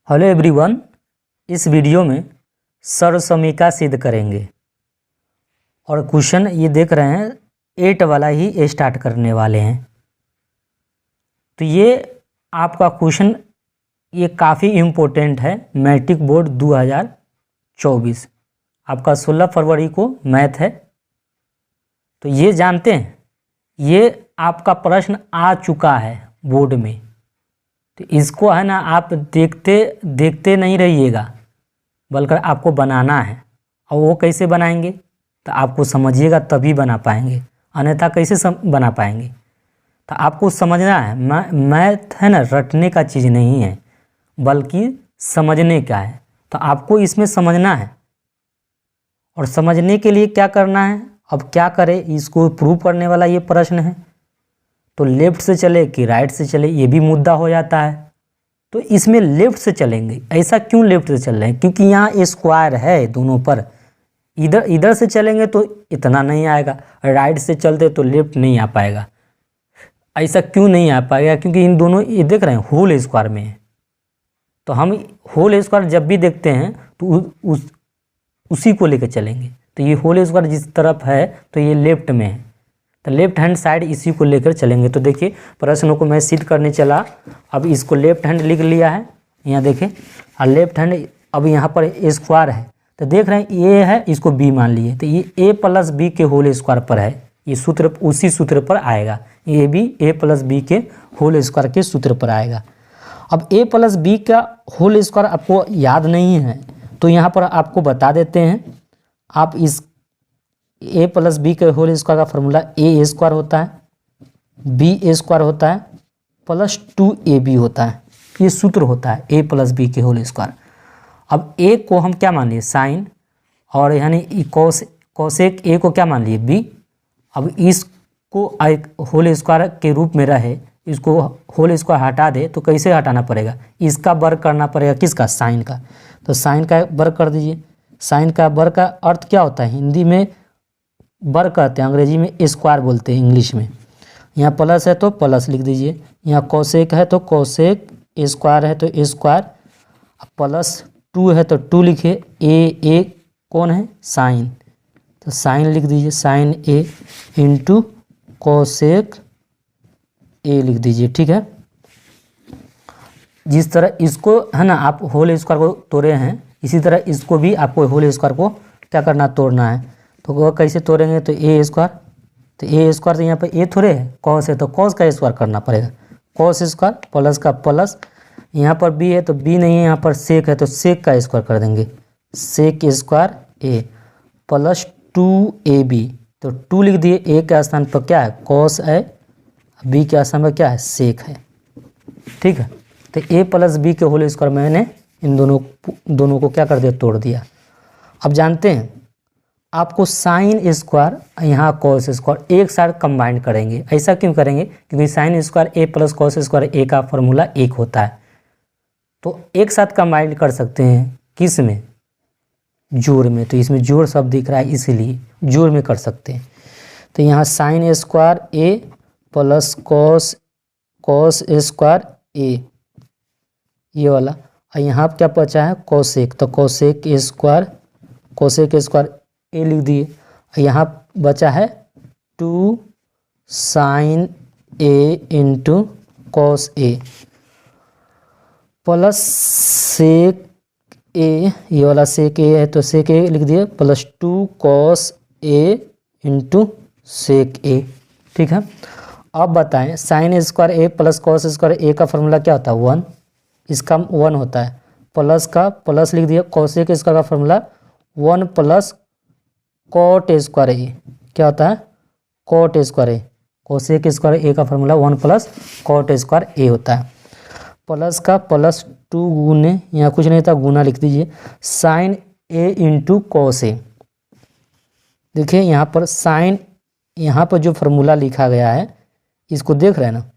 Hello everyone, इस video में सर्वसमीका सिद्ध करेंगे और क्वेश्चन ये देख रहे हैं 8 वाला ही स्टार्ट करने वाले हैं। तो ये आपका क्वेश्चन ये काफ़ी इम्पोर्टेंट है। मैट्रिक बोर्ड 2024 आपका 16 फरवरी को मैथ है। तो ये जानते हैं ये आपका प्रश्न आ चुका है बोर्ड में, तो इसको है ना आप देखते नहीं रहिएगा, बल्कि आपको बनाना है। और वो कैसे बनाएंगे तो आपको समझिएगा तभी बना पाएंगे, अन्यथा कैसे बना पाएंगे। तो आपको समझना है मैथ है ना रटने का चीज़ नहीं है, बल्कि समझने का है। तो आपको इसमें समझना है और समझने के लिए क्या करना है। अब क्या करें, इसको प्रूव करने वाला ये प्रश्न है। तो लेफ़्ट से चले कि राइट से चले, ये भी मुद्दा हो जाता है। तो इसमें लेफ़्ट से चलेंगे। ऐसा क्यों लेफ़्ट से चल रहे हैं? क्योंकि यहाँ स्क्वायर है दोनों पर। इधर से चलेंगे तो इतना नहीं आएगा, राइट से चलते तो लेफ़्ट नहीं आ पाएगा। ऐसा क्यों नहीं आ पाएगा? क्योंकि इन दोनों ये देख रहे हैं होल स्क्वायर में है। तो हम होल स्क्वायर जब भी देखते हैं तो उसी को लेकर चलेंगे। तो ये होल स्क्वायर जिस तरफ है तो ये लेफ़्ट में है, तो लेफ्ट हैंड साइड इसी को लेकर चलेंगे। तो देखिए प्रश्नों को मैं सिद्ध करने चला। अब इसको लेफ्ट हैंड लिख लिया है, यहाँ देखिए। और लेफ्ट हैंड अब यहाँ पर स्क्वायर है, तो देख रहे हैं ये है, इसको बी मान लिए। तो ये ए प्लस बी के होल स्क्वायर पर है। ये सूत्र उसी सूत्र पर आएगा, ये भी ए प्लस बी के होल स्क्वायर के सूत्र पर आएगा। अब ए प्लस बी का होल स्क्वायर आपको याद नहीं है तो यहाँ पर आपको बता देते हैं। आप इस ए प्लस बी के होल स्क्वायर का फॉर्मूला ए स्क्वायर होता है, बी स्क्वायर होता है, प्लस 2ab होता है। ये सूत्र होता है ए प्लस बी के होल स्क्वायर। अब ए को हम क्या मान लिए साइन, और यानी कोसेक ए को क्या मान लिए बी। अब इसको होल स्क्वायर के रूप में रहे, इसको होल स्क्वायर हटा दे तो कैसे हटाना पड़ेगा? इसका वर्ग करना पड़ेगा, किसका? साइन का। तो साइन का वर्ग कर दीजिए। साइन का वर्ग का अर्थ क्या होता है? हिंदी में वर्ग कहते हैं, अंग्रेजी में स्क्वायर बोलते हैं, इंग्लिश में। यहाँ प्लस है तो प्लस लिख दीजिए, यहाँ कोसेक है तो कोसेक, स्क्वायर है तो स्क्वायर, प्लस 2 है तो 2 लिखिए। ए कौन है? साइन, तो साइन लिख दीजिए, sine A into cosec A लिख दीजिए। ठीक है। जिस तरह इसको है ना आप होल स्क्वायर को तोड़े हैं, इसी तरह इसको भी आपको होल स्क्वायर को क्या करना, तोड़ना है। तो वो कैसे तोड़ेंगे? तो ए स्क्वायर, तो ए स्क्वायर तो यहाँ पर ए थोड़े है, कॉस है तो कॉस का स्क्वायर करना पड़ेगा। कॉस स्क्वायर प्लस का प्लस, यहाँ पर बी है तो बी नहीं है, यहाँ पर सेक है तो सेक का स्क्वायर कर देंगे। सेक स्क्वायर ए प्लस 2ab, तो 2 लिख दिए। ए के स्थान पर क्या है? कॉस है, बी के स्थान पर क्या है? सेक है। ठीक है। तो ए प्लस बी के होल स्क्वायर मैंने इन दोनों को क्या कर दिया? तोड़ दिया। अब जानते हैं आपको साइन स्क्वायर यहाँ कॉस स्क्वायर एक साथ कंबाइन करेंगे। ऐसा क्यों करेंगे? क्योंकि साइन स्क्वायर ए प्लस कॉस स्क्वायर ए का फॉर्मूला एक होता है। तो एक साथ कंबाइन कर सकते हैं, किस में? जोड़ में। तो इसमें जोड़ शब्द दिख रहा है, इसीलिए जोड़ में कर सकते हैं। तो यहाँ साइन स्क्वायर ए प्लस कॉस स्क्वायर ए, ये वाला। और यहाँ क्या बचा है? कोसेक, तो कोसेक स्क्वायर ए लिख दिए। यहाँ बचा है 2 sign A into cos A plus sec ए, ये वाला सेक ए है तो सेक ए लिख दिए, plus 2 cos A into sec ए। ठीक है। अब बताएं साइन स्क्वायर ए प्लस कॉस स्क्वायर ए का फॉर्मूला क्या होता है? 1, इसका 1 होता है। प्लस का प्लस लिख दिया। कोसेक स्क्वायर का फॉर्मूला 1 प्लस कॉट स्क्वायर ए, क्या होता है? कॉट स्क्वायर ए। कोसेक स्क्वायर ए का फॉर्मूला 1 प्लस कॉट स्क्वायर ए होता है। प्लस का प्लस 2 गुने, यहाँ कुछ नहीं था, गुना लिख दीजिए, sine A into cos A. देखिए यहाँ पर साइन, यहाँ पर जो फार्मूला लिखा गया है इसको देख रहे हैं ना,